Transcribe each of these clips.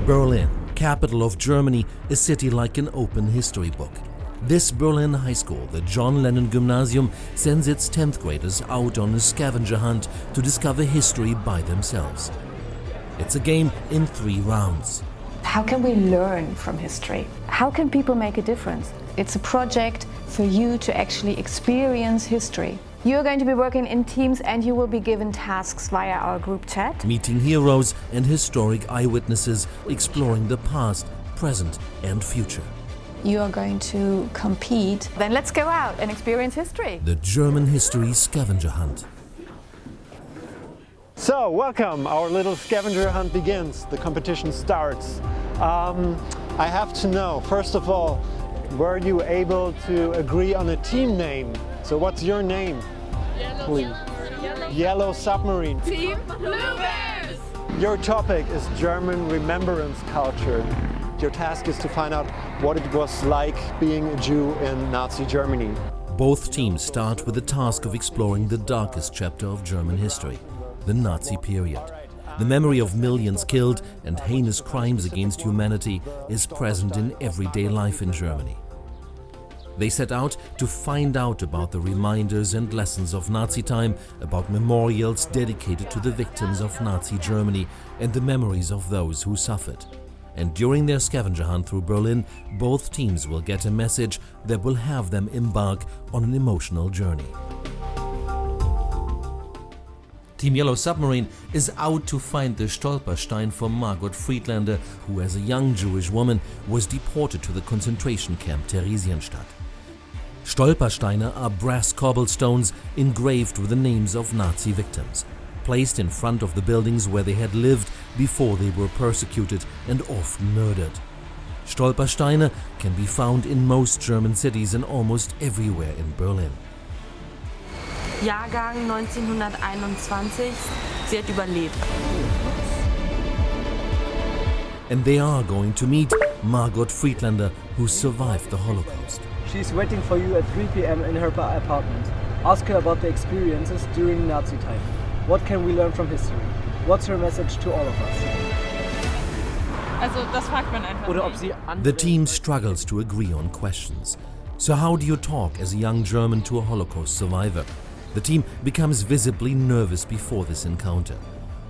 Berlin, capital of Germany, a city like an open history book. This Berlin high school, the John Lennon Gymnasium, sends its 10th graders out on a scavenger hunt to discover history by themselves. It's a game in 3 rounds. How can we learn from history? How can people make a difference? It's a project for you to actually experience history. You're going to be working in teams and you will be given tasks via our group chat. Meeting heroes and historic eyewitnesses, exploring the past, present and future. You are going to compete. Then let's go out and experience history. The German History Scavenger Hunt. So, welcome! Our little scavenger hunt begins. The competition starts. I have to know, first of all, were you able to agree on a team name? So what's your name? Please. Yellow Submarine. Team Blue Bears! Your topic is German remembrance culture. Your task is to find out what it was like being a Jew in Nazi Germany. Both teams start with the task of exploring the darkest chapter of German history, the Nazi period. The memory of millions killed and heinous crimes against humanity is present in everyday life in Germany. They set out to find out about the reminders and lessons of Nazi time, about memorials dedicated to the victims of Nazi Germany and the memories of those who suffered. And during their scavenger hunt through Berlin, both teams will get a message that will have them embark on an emotional journey. Team Yellow Submarine is out to find the Stolperstein from Marat Friedlander, who as a young Jewish woman was deported to the concentration camp Theresienstadt. Stolpersteine are brass cobblestones engraved with the names of Nazi victims, placed in front of the buildings where they had lived before they were persecuted and often murdered. Stolpersteine can be found in most German cities and almost everywhere in Berlin. Jahrgang 1921, sie hat überlebt. And they are going to meet Marat Friedlander, who survived the Holocaust. She's waiting for you at 3 p.m. in her apartment. Ask her about the experiences during Nazi time. What can we learn from history? What's her message to all of us? Also, das fragt man einfach Oder ob nicht. sie The team struggles to agree on questions. So how do you talk as a young German to a Holocaust survivor? The team becomes visibly nervous before this encounter.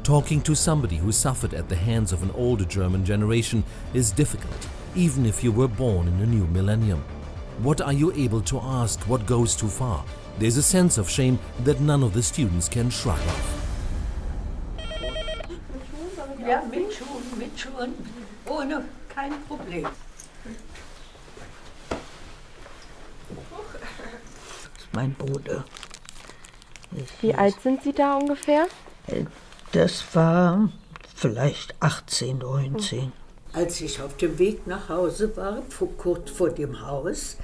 Talking to somebody who suffered at the hands of an older German generation is difficult, even if you were born in a new millennium. What are you able to ask? What goes too far? There's a sense of shame that none of the students can shrug off. Ja, mit Schuhen, ohne kein Problem. Das ist mein Bruder. Wie alt sind Sie da ungefähr? Das war vielleicht 18, 19. Als ich auf dem Weg nach Hause war, kurz vor dem Haus,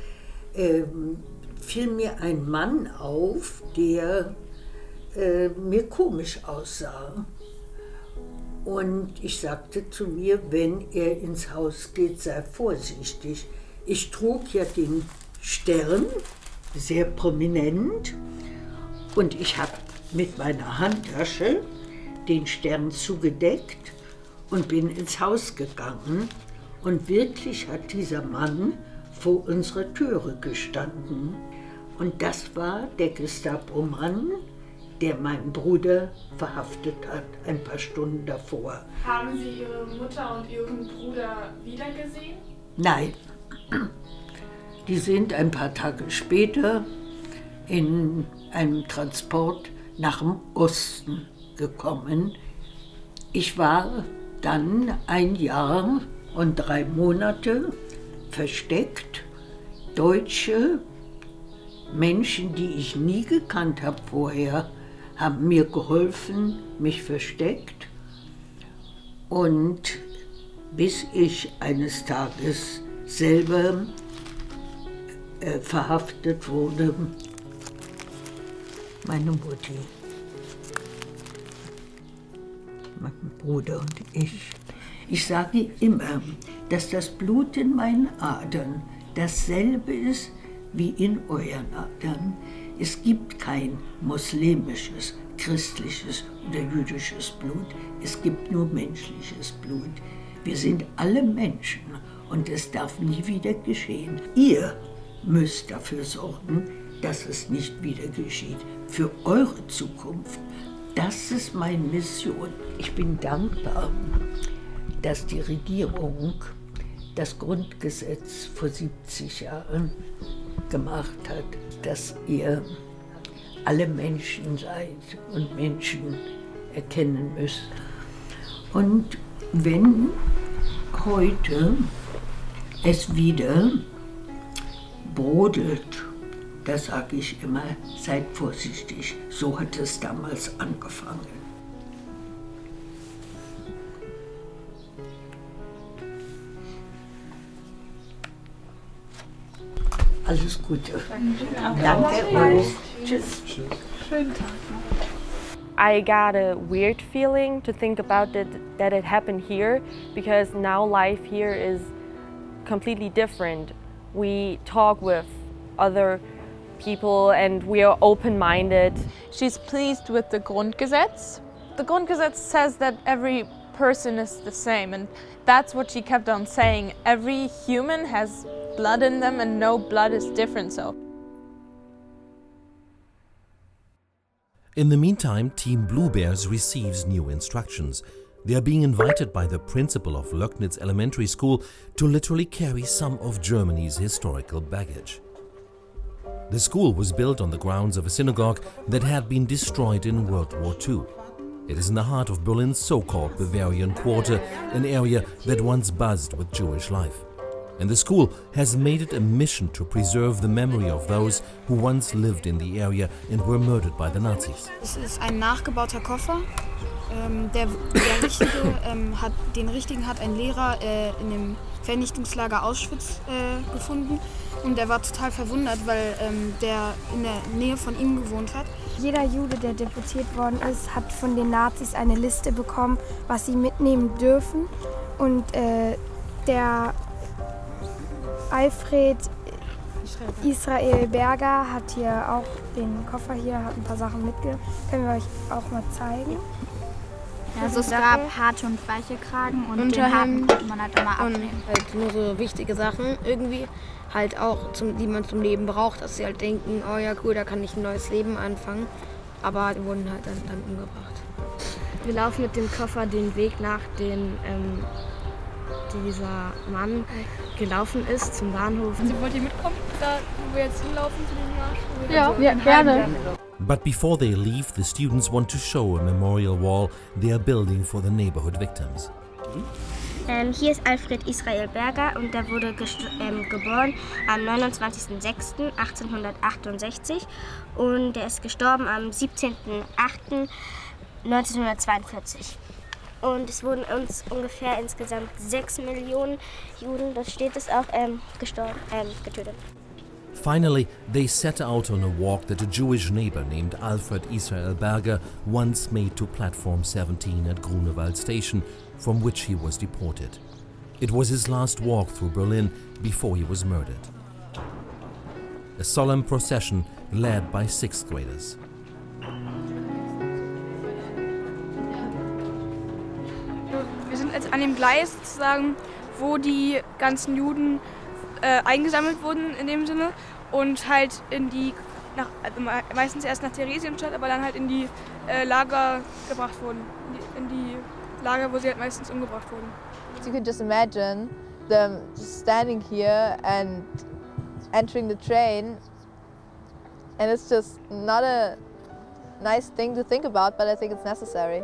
fiel mir ein Mann auf, der mir komisch aussah. Und ich sagte zu mir, wenn er ins Haus geht, sei vorsichtig. Ich trug ja den Stern, sehr prominent, und ich habe mit meiner Handtasche den Stern zugedeckt und bin ins Haus gegangen. Und wirklich hat dieser Mann vor unserer Türe gestanden. Und das war der Gestapo-Mann, der meinen Bruder verhaftet hat, ein paar Stunden davor. Haben Sie Ihre Mutter und Ihren Bruder wiedergesehen? Nein. Die sind ein paar Tage später in einem Transport nach dem Osten gekommen. Ich war dann 1 Jahr und 3 Monate versteckt. Deutsche Menschen, die ich nie gekannt habe vorher, haben mir geholfen, mich versteckt. Und bis ich eines Tages selber verhaftet wurde, meine Mutti, mein Bruder und ich. Ich sage immer, dass das Blut in meinen Adern dasselbe ist wie in euren Adern. Es gibt kein muslimisches, christliches oder jüdisches Blut. Es gibt nur menschliches Blut. Wir sind alle Menschen und es darf nie wieder geschehen. Ihr müsst dafür sorgen, dass es nicht wieder geschieht. Für eure Zukunft. Das ist meine Mission. Ich bin dankbar, dass die Regierung das Grundgesetz vor 70 Jahren gemacht hat, dass ihr alle Menschen seid und Menschen erkennen müsst. Und wenn heute es wieder brodelt, da sage ich immer, seid vorsichtig. So hat es damals angefangen. Alles Gute. Danke euch. Tschüss. Schönen Tag. I got a weird feeling to think about that it happened here, because now life here is completely different. We talk with other people and we are open-minded. She's pleased with the Grundgesetz. The Grundgesetz says that every person is the same, and that's what she kept on saying. Every human has blood in them and no blood is different. So. In the meantime, Team Blue Bears receives new instructions. They are being invited by the principal of Löcknitz Elementary School to literally carry some of Germany's historical baggage. The school was built on the grounds of a synagogue that had been destroyed in World War II. It is in the heart of Berlin's so-called Bavarian Quarter, an area that once buzzed with Jewish life. And the school has made it a mission to preserve the memory of those who once lived in the area and were murdered by the Nazis. Es ist ein nachgebauter Koffer. Den richtigen hat ein Lehrer in dem Vernichtungslager Auschwitz gefunden. Und er war total verwundert, weil der in der Nähe von ihm gewohnt hat. Jeder Jude, der deportiert worden ist, hat von den Nazis eine Liste bekommen, was sie mitnehmen dürfen. Und der Alfred Israel Berger hat hier auch den Koffer hier, hat ein paar Sachen mitgenommen. Können wir euch auch mal zeigen? Ja, also es gab harte und weiche Kragen und den harten konnte man halt immer abnehmen. Halt nur so wichtige Sachen irgendwie, halt auch, die man zum Leben braucht, dass sie halt denken, oh ja cool, da kann ich ein neues Leben anfangen. Aber die wurden halt dann umgebracht. Wir laufen mit dem Koffer den Weg nach, den dieser Mann gelaufen ist zum Bahnhof. Sie wollt ihr mitkommen, da wo wir jetzt hinlaufen zu dem Marsch? Ja, gerne. But before they leave, the students want to show a memorial wall they are building for the neighborhood victims. Hier ist Alfred Israel Berger und der wurde geboren am 29.06.1868 und der ist gestorben am 17.08.1942. Und es wurden uns ungefähr insgesamt 6 Millionen Juden, das steht es auch, getötet. Finally, they set out on a walk that a Jewish neighbor named Alfred Israel Berger once made to Platform 17 at Grunewald Station, from which he was deported. It was his last walk through Berlin before he was murdered. A solemn procession led by 6th graders. Wir sind jetzt an dem Gleis sozusagen, wo die ganzen Juden eingesammelt wurden in dem Sinne und halt meistens erst nach Theresienstadt, aber dann halt in die Lager gebracht wurden, in die Lager, wo sie halt meistens umgebracht wurden. You can just imagine them just standing here and entering the train, and it's just not a nice thing to think about, but I think it's necessary.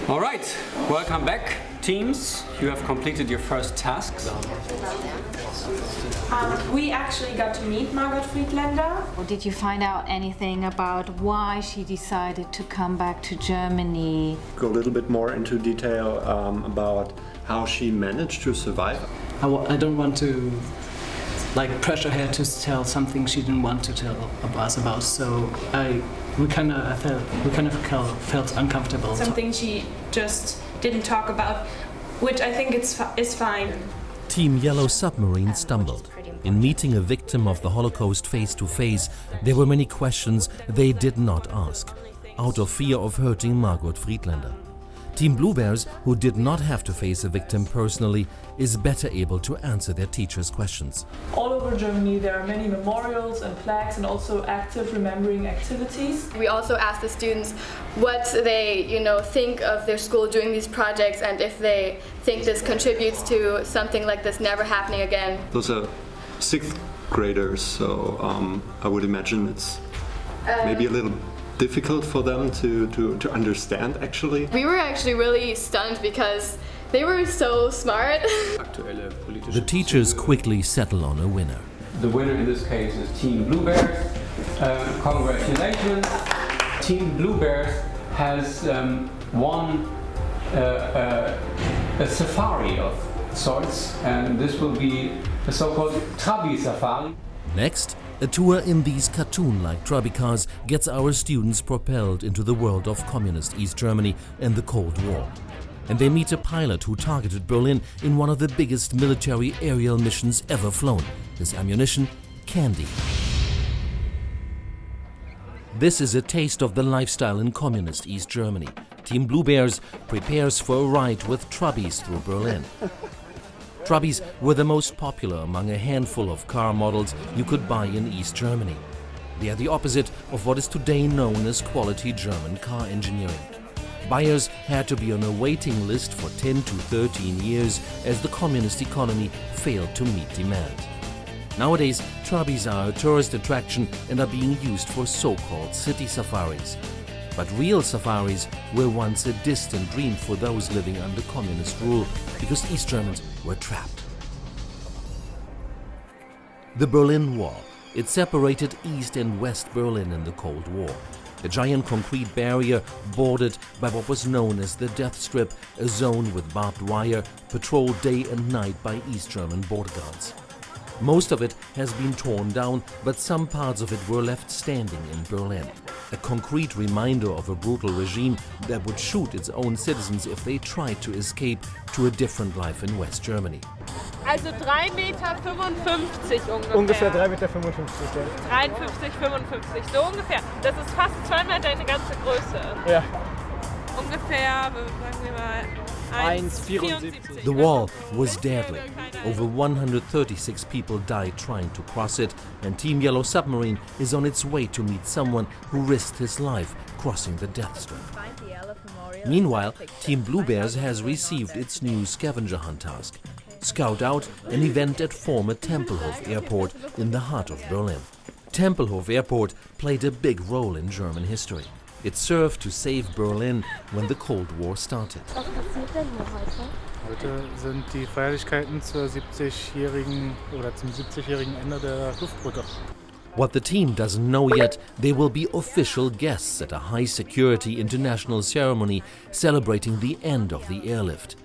All right, welcome back, teams. You have completed your first tasks. We actually got to meet Marat Friedlander. Did you find out anything about why she decided to come back to Germany? Go a little bit more into detail about how she managed to survive. I don't want to pressure her to tell something she didn't want to tell us about. So we kind of felt uncomfortable. Something she just didn't talk about, which I think is fine. Team Yellow Submarine stumbled. In meeting a victim of the Holocaust face to face, there were many questions they did not ask, out of fear of hurting Marat Friedlander. Team Bluebears, who did not have to face a victim personally, is better able to answer their teachers' questions. All over Germany there are many memorials and plaques and also active remembering activities. We also asked the students what they think of their school doing these projects and if they think this contributes to something like this never happening again. Those are 6th graders, so I would imagine it's maybe a little difficult for them to understand, actually. We were actually really stunned because they were so smart. The teachers quickly settle on a winner. The winner in this case is Team Bluebears. Congratulations. Team Bluebears has won a safari of sorts, and this will be a so-called Chubby Safari. Next, a tour in these cartoon-like Chubby cars gets our students propelled into the world of communist East Germany and the Cold War. And they meet a pilot who targeted Berlin in one of the biggest military aerial missions ever flown. His ammunition, candy. This is a taste of the lifestyle in communist East Germany. Team Bluebears prepares for a ride with Chubbies through Berlin. Chubbies were the most popular among a handful of car models you could buy in East Germany. They are the opposite of what is today known as quality German car engineering. Buyers had to be on a waiting list for 10 to 13 years as the communist economy failed to meet demand. Nowadays, Chubbies are a tourist attraction and are being used for so-called city safaris. But real safaris were once a distant dream for those living under communist rule, because East Germans were trapped. The Berlin Wall. It separated East and West Berlin in the Cold War. A giant concrete barrier bordered by what was known as the Death Strip, a zone with barbed wire patrolled day and night by East German border guards. Most of it has been torn down, but some parts of it were left standing in Berlin. A concrete reminder of a brutal regime that would shoot its own citizens if they tried to escape to a different life in West Germany. Also 3,55 Meter ungefähr. Ungefähr 3,55 Meter. 53, 55, so ungefähr. Das ist fast zweimal deine ganze Größe. Ja. Ungefähr, sagen wir mal, 1,74. The wall was deadly. Over 136 people died trying to cross it, and Team Yellow Submarine is on its way to meet someone who risked his life crossing the Death Strip. Meanwhile, Team Bluebears has received its new scavenger hunt task. Scout out an event at former Tempelhof Airport in the heart of Berlin. Tempelhof Airport played a big role in German history. It served to save Berlin when the Cold War started. Was passiert denn hier heute? Heute sind die Feierlichkeiten zum 70-jährigen Ende der Luftbrücke. What the team doesn't know yet, they will be official guests at a high-security international ceremony celebrating the end of the airlift.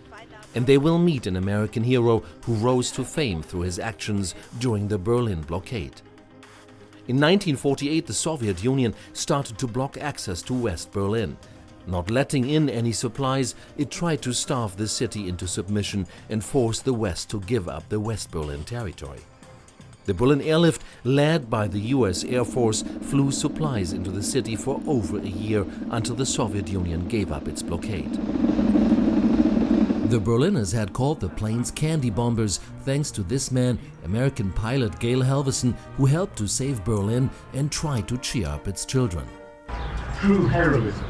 And they will meet an American hero who rose to fame through his actions during the Berlin blockade. In 1948, the Soviet Union started to block access to West Berlin. Not letting in any supplies, it tried to starve the city into submission and force the West to give up the West Berlin territory. The Berlin airlift, led by the US Air Force, flew supplies into the city for over a year until the Soviet Union gave up its blockade. The Berliners had called the planes candy bombers thanks to this man, American pilot Gail Halvorsen, who helped to save Berlin and tried to cheer up its children. True heroism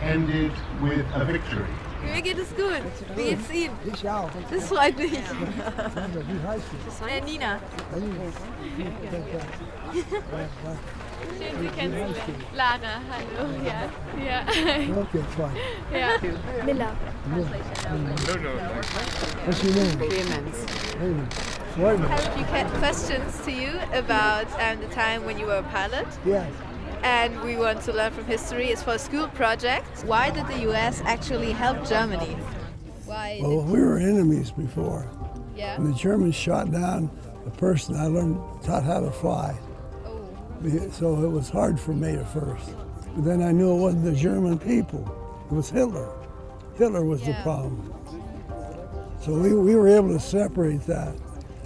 ended with a victory. Mir geht es gut. Wie geht's Ihnen? Ich auch. Das freut mich. Wie heißt du? Nina. Schön, Sie kennenzulernen. Lana, hallo. Ja. Okay, fine. Ja. Miller. What's your name? Clemens. I have a few questions to you about the time when you were a pilot. Yes. And we want to learn from history. It's for a school project. Why did the US actually help Germany? Why? Well, we were enemies before. Yeah. And the Germans shot down the person I taught how to fly. Oh. So it was hard for me at first. But then I knew it wasn't the German people. It was Hitler. Hitler was the problem. So we were able to separate that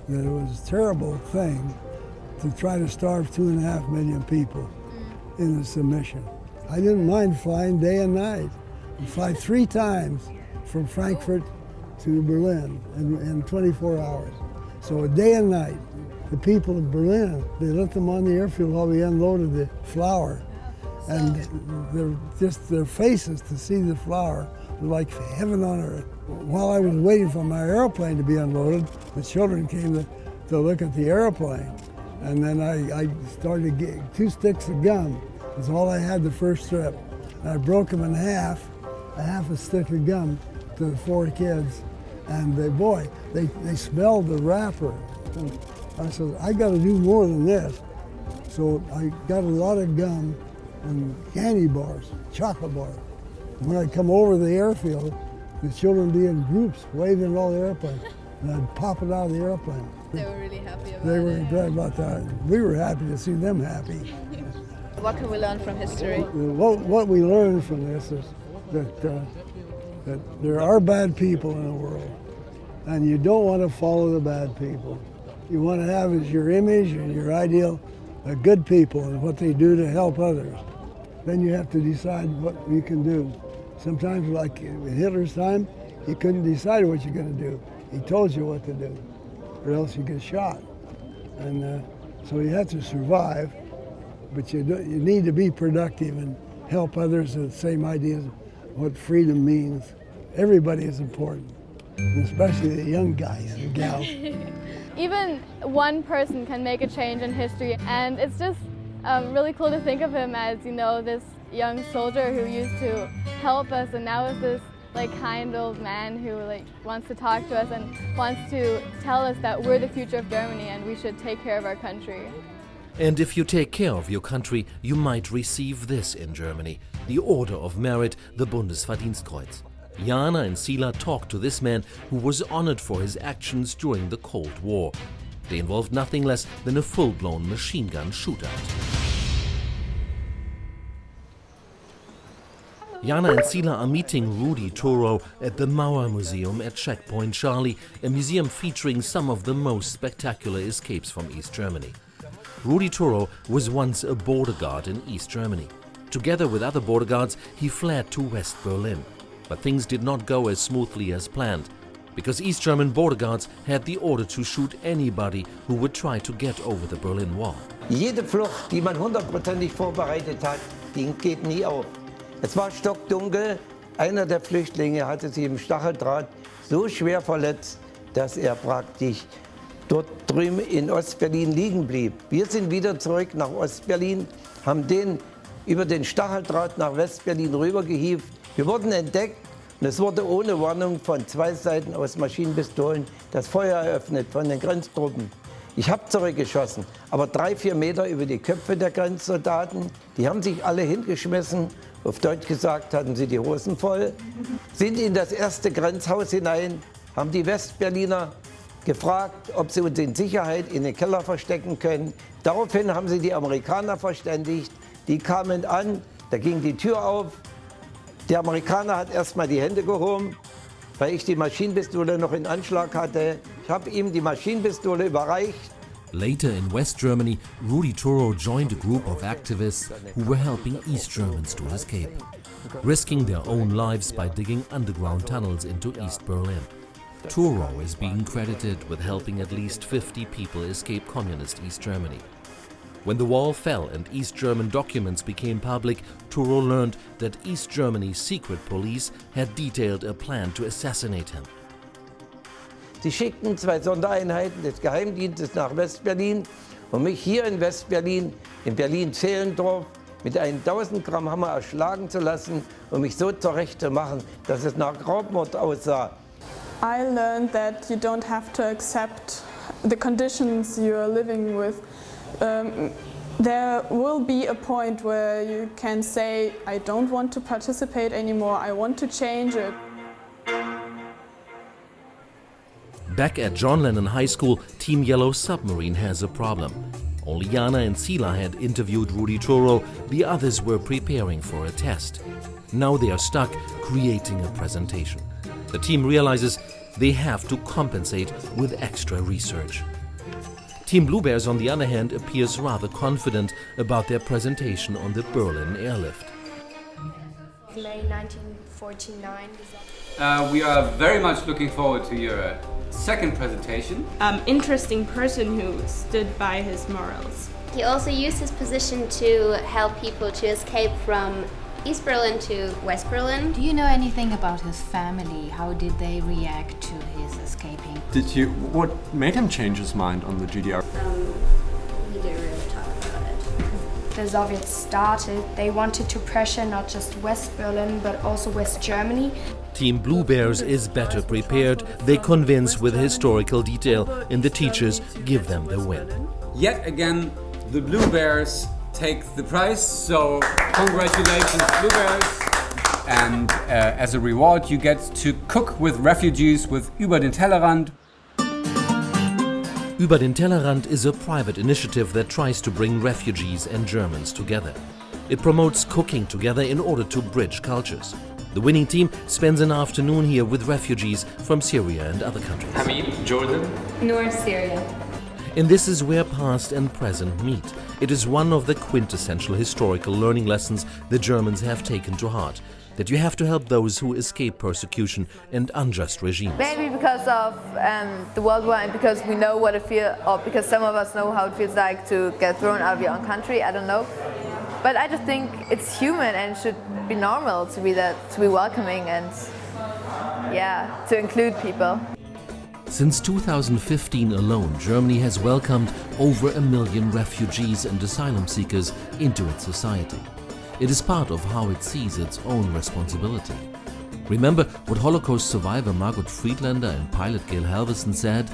it was a terrible thing to try to starve 2.5 million people in a submission. I didn't mind flying day and night. I'd fly 3 times from Frankfurt to Berlin in 24 hours. So a day and night. The people of Berlin, they let them on the airfield while we unloaded the flour. And their faces to see the flour were like heaven on earth. While I was waiting for my airplane to be unloaded, the children came to look at the airplane. And then I started to get 2 sticks of gum. That's all I had the first trip. And I broke them in half, a stick of gum to the 4 kids. And they smelled the wrapper. And I said, I got to do more than this. So I got a lot of gum and candy bars, chocolate bars. When I come over the airfield, the children would be in groups waving all the airplanes, and I'd pop it out of the airplane. They were really happy about it. They were glad about that. We were happy to see them happy. What can we learn from history? What we learned from this is that there are bad people in the world, and you don't want to follow the bad people. You want to have as your image and your ideal good people and what they do to help others. Then you have to decide what you can do. Sometimes, like in Hitler's time, he couldn't decide what you're going to do. He told you what to do, or else you get shot. And so you have to survive, but you need to be productive and help others with the same ideas of what freedom means. Everybody is important, especially the young guys and gals. Even one person can make a change in history, and it's just really cool to think of him as, you know, this young soldier who used to help us, and now is this kind old man who wants to talk to us and wants to tell us that we're the future of Germany and we should take care of our country. And if you take care of your country, you might receive this in Germany, the Order of Merit, the Bundesverdienstkreuz. Jana and Sila talked to this man who was honored for his actions during the Cold War. They involved nothing less than a full-blown machine gun shootout. Jana and Sila are meeting Rudi Toro at the Mauer Museum at Checkpoint Charlie, a museum featuring some of the most spectacular escapes from East Germany. Rudi Toro was once a border guard in East Germany. Together with other border guards, he fled to West Berlin. But things did not go as smoothly as planned, because East German border guards had the order to shoot anybody who would try to get over the Berlin Wall. Jede Flucht, die man 100%ig vorbereitet hat, die geht nie auf. Es war stockdunkel. Einer der Flüchtlinge hatte sich im Stacheldraht so schwer verletzt, dass er praktisch dort drüben in Ostberlin liegen blieb. Wir sind wieder zurück nach Ostberlin, haben den über den Stacheldraht nach Westberlin rübergehievt. Wir wurden entdeckt und es wurde ohne Warnung von 2 Seiten aus Maschinenpistolen das Feuer eröffnet von den Grenztruppen. Ich habe zurückgeschossen, aber 3-4 Meter über die Köpfe der Grenzsoldaten. Die haben sich alle hingeschmissen. Auf Deutsch gesagt hatten sie die Hosen voll. Sind in das erste Grenzhaus hinein, haben die Westberliner gefragt, ob sie uns in Sicherheit in den Keller verstecken können. Daraufhin haben sie die Amerikaner verständigt. Die kamen an, da ging die Tür auf. Der Amerikaner hat erstmal die Hände gehoben, weil ich die Maschinenpistole noch in Anschlag hatte. Ich habe ihm die Maschinenpistole überreicht. Later in West Germany, Rudi Toro joined a group of activists who were helping East Germans to escape, risking their own lives by digging underground tunnels into East Berlin. Toro is being credited with helping at least 50 people escape communist East Germany. When the wall fell and East German documents became public, Toro learned that East Germany's secret police had detailed a plan to assassinate him. Sie schickten 2 Sondereinheiten des Geheimdienstes nach Westberlin und mich hier in Westberlin, in Berlin-Zehlendorf, mit einem 1000 Gramm Hammer erschlagen zu lassen und mich so zurechtzumachen, dass es nach Raubmord aussah. I learned that you don't have to accept the conditions you are living with. There will be a point where you can say, I don't want to participate anymore, I want to change it. Back at John Lennon High School, Team Yellow Submarine has a problem. Only Jana and Sila had interviewed Rudi Toro, the others were preparing for a test. Now they are stuck creating a presentation. The team realizes they have to compensate with extra research. Team Bluebears, on the other hand, appears rather confident about their presentation on the Berlin Airlift. May 1949. We are very much looking forward to your second presentation. Interesting person who stood by his morals. He also used his position to help people to escape from East Berlin to West Berlin. Do you know anything about his family? How did they react to his escaping? What made him change his mind on the GDR? We didn't really talk about it. The Soviets started, they wanted to pressure not just West Berlin but also West Germany. Team Bluebears is better prepared. They convince with historical detail, and the teachers give them the win. Yet again, the Blue Bears take the prize, so congratulations, Blue Bears. And as a reward, you get to cook with refugees with Über den Tellerrand. Über den Tellerrand is a private initiative that tries to bring refugees and Germans together. It promotes cooking together in order to bridge cultures. The winning team spends an afternoon here with refugees from Syria and other countries. Hamid, Jordan. North Syria. And this is where past and present meet. It is one of the quintessential historical learning lessons the Germans have taken to heart, that you have to help those who escape persecution and unjust regimes. Maybe because of the World War and because we know what it feels, or because some of us know how it feels like to get thrown out of your own country, I don't know. But I just think it's human and should be normal to be welcoming and, yeah, to include people. Since 2015 alone, Germany has welcomed over 1 million refugees and asylum seekers into its society. It is part of how it sees its own responsibility. Remember what Holocaust survivor Marat Friedlander and pilot Gail Halverson said?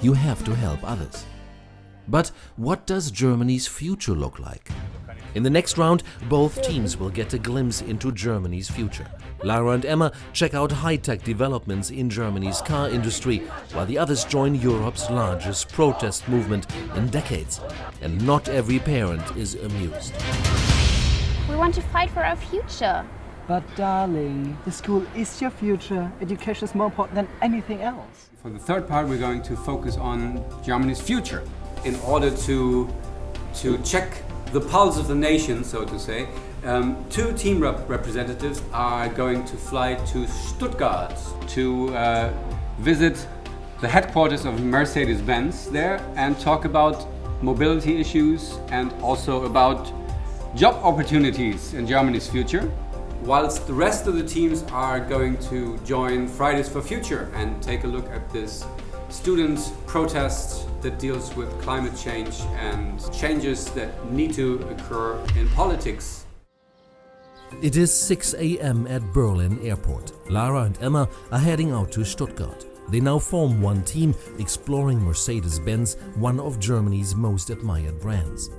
You have to help others. But what does Germany's future look like? In the next round, both teams will get a glimpse into Germany's future. Lara and Emma check out high-tech developments in Germany's car industry, while the others join Europe's largest protest movement in decades. And not every parent is amused. We want to fight for our future. But darling, the school is your future. Education is more important than anything else. For the third part, we're going to focus on Germany's future. In order to check the pulse of the nation, so to say, two team representatives are going to fly to Stuttgart to visit the headquarters of Mercedes-Benz there and talk about mobility issues and also about job opportunities in Germany's future, whilst the rest of the teams are going to join Fridays for Future and take a look at this student protest that deals with climate change and changes that need to occur in politics. It is 6 a.m. at Berlin Airport. Lara and Emma are heading out to Stuttgart. They now form one team, exploring Mercedes-Benz, one of Germany's most admired brands.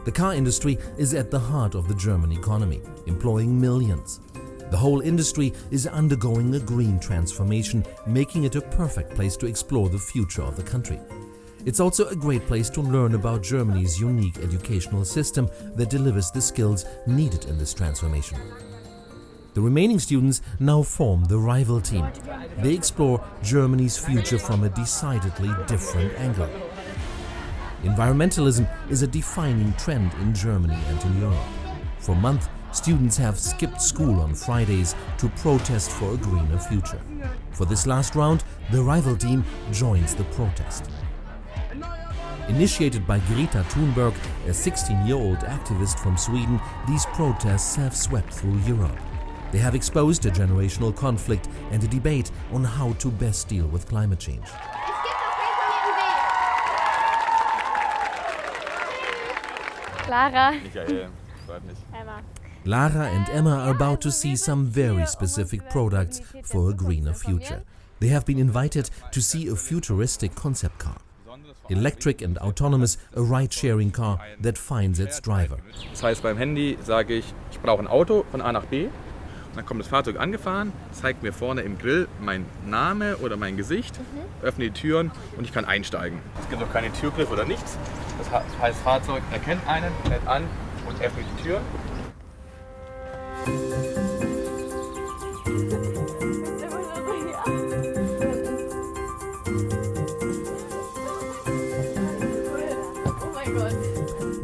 The car industry is at the heart of the German economy, employing millions. The whole industry is undergoing a green transformation, making it a perfect place to explore the future of the country. It's also a great place to learn about Germany's unique educational system that delivers the skills needed in this transformation. The remaining students now form the rival team. They explore Germany's future from a decidedly different angle. Environmentalism is a defining trend in Germany and in Europe. For months, students have skipped school on Fridays to protest for a greener future. For this last round, the rival team joins the protest. Initiated by Greta Thunberg, a 16-year-old activist from Sweden, these protests have swept through Europe. They have exposed a generational conflict and a debate on how to best deal with climate change. Lara. Michael, freut mich. Emma. Lara and Emma are about to see some very specific products for a greener future. They have been invited to see a futuristic concept car. Electric and autonomous, a ride-sharing car that finds its driver. Das heißt, beim Handy sage ich brauche ein Auto von A nach B. Und dann kommt das Fahrzeug angefahren, zeigt mir vorne im Grill mein Name oder mein Gesicht, öffnet die Türen und ich kann einsteigen. Es gibt auch keine Türgriff oder nichts. Das heißt, das Fahrzeug erkennt einen, hält an und öffnet die Tür.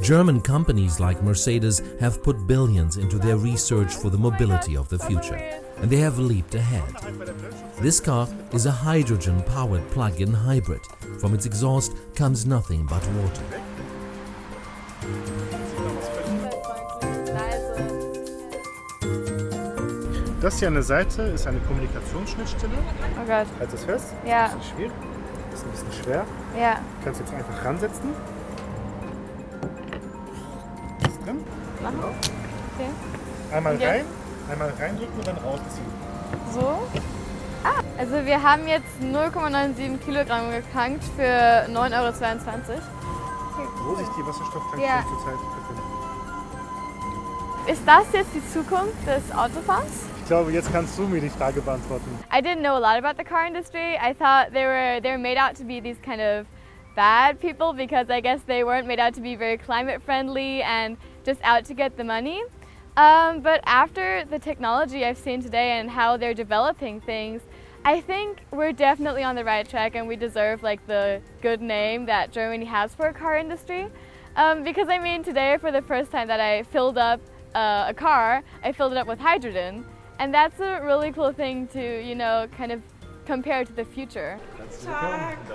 German companies like Mercedes have put billions into their research for the mobility of the future, and they have leaped ahead. This car is a hydrogen-powered plug-in hybrid. From its exhaust comes nothing but water. Das hier an der Seite ist eine Kommunikationsschnittstelle. Oh Gott. Halt es fest. Ja. Das ist ein bisschen schwierig. Das ist ein bisschen schwer. Ja. Du kannst jetzt einfach ransetzen. Ist drin. Genau. Okay. Einmal rein, einmal reindrücken und dann rausziehen. So? Ah, also wir haben jetzt 0,97 Kilogramm getankt für 9,22 €. Wo sich die Wasserstofftanks Ja. zurzeit befinden. Ist das jetzt die Zukunft des Autofahrens? Ich glaube, jetzt kannst du mir die Frage beantworten. I didn't know a lot about the car industry. I thought they were made out to be these kind of bad people because I guess they weren't made out to be very climate friendly and just out to get the money. But after the technology I've seen today and how they're developing things, I think we're definitely on the right track and we deserve like the good name that Germany has for a car industry. Because I mean today for the first time that I filled up a car, I filled it up with hydrogen. And that's a really cool thing to, you know, kind of compare to the future.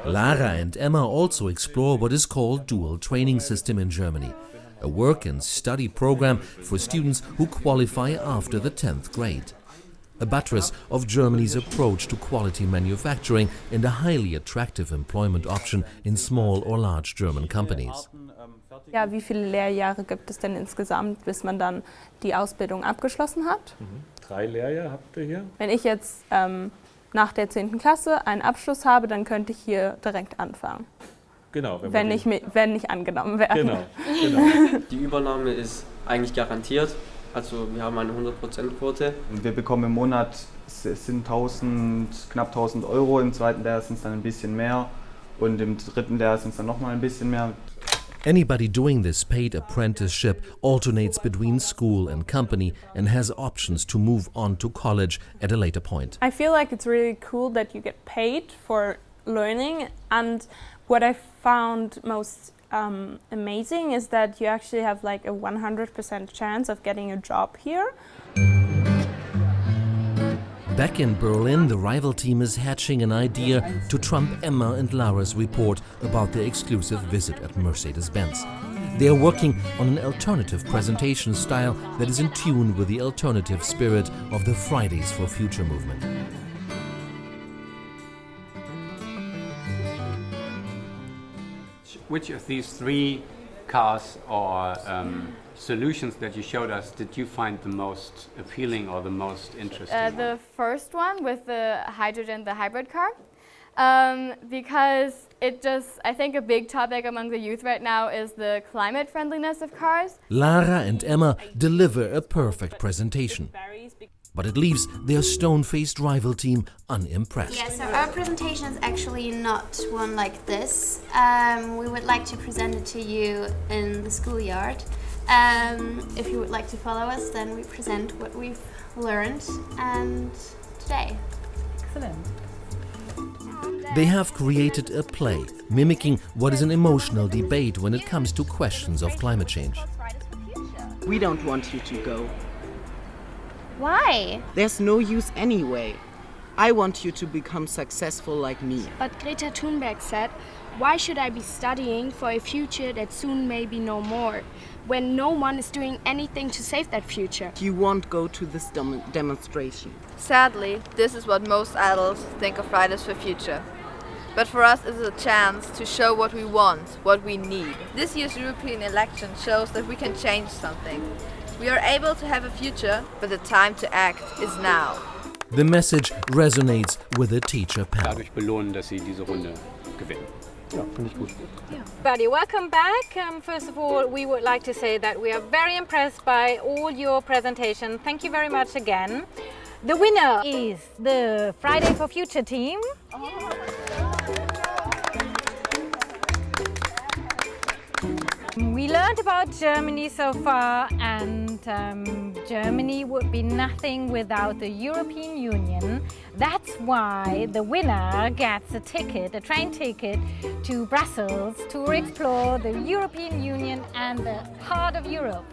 Lara and Emma also explore what is called dual training system in Germany, a work and study program for students who qualify after the 10th grade. A buttress of Germany's approach to quality manufacturing and a highly attractive employment option in small or large German companies. Ja, wie viele Lehrjahre gibt es denn insgesamt, bis man dann die Ausbildung abgeschlossen hat? 3 Lehrjahre habt ihr hier. Wenn ich jetzt nach der 10. Klasse einen Abschluss habe, dann könnte ich hier direkt anfangen. Genau. Wenn ich angenommen werde. Genau. Die Übernahme ist eigentlich garantiert. Also wir haben eine 100%-Quote. Wir bekommen im Monat, es sind knapp 1000 €, im zweiten Lehrjahr sind es dann ein bisschen mehr und im dritten Lehrjahr sind es dann nochmal ein bisschen mehr. Anybody doing this paid apprenticeship alternates between school and company and has options to move on to college at a later point. I feel like it's really cool that you get paid for learning, and what I found most amazing is that you actually have like a 100% chance of getting a job here. Back in Berlin, the rival team is hatching an idea to trump Emma and Lara's report about their exclusive visit at Mercedes-Benz. They are working on an alternative presentation style that is in tune with the alternative spirit of the Fridays for Future movement. Which of these 3 cars or solutions that you showed us did you find the most appealing or the most interesting? The first one with the hydrogen, the hybrid car, because I think a big topic among the youth right now is the climate friendliness of cars. Lara and Emma deliver a perfect presentation, but it leaves their stone-faced rival team unimpressed. Yeah, so our presentation is actually not one like this. We would like to present it to you in the schoolyard. If you would like to follow us, then we present what we've learned today. Excellent. They have created a play, mimicking what is an emotional debate when it comes to questions of climate change. We don't want you to go. Why? There's no use anyway. I want you to become successful like me. But Greta Thunberg said, why should I be studying for a future that soon may be no more, when no one is doing anything to save that future? You won't go to this demonstration. Sadly, this is what most adults think of Fridays for Future. But for us, it's a chance to show what we want, what we need. This year's European election shows that we can change something. We are able to have a future, but the time to act is now. The message resonates with the teacher panel. Dadurch belohnen, dass sie diese Runde gewinnen. Ja, finde ich gut. Everybody, welcome back. First of all, we would like to say that we are very impressed by all your presentation. Thank you very much again. The winner is the Friday for Future team. We learned about Germany so far, and Germany would be nothing without the European Union. That's why the winner gets a ticket, a train ticket to Brussels to explore the European Union and the heart of Europe.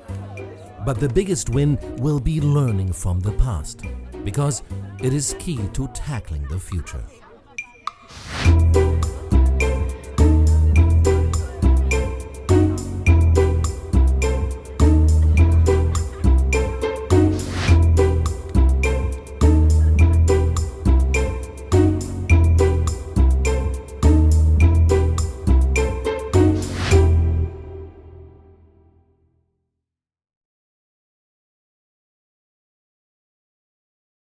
But the biggest win will be learning from the past, because it is key to tackling the future.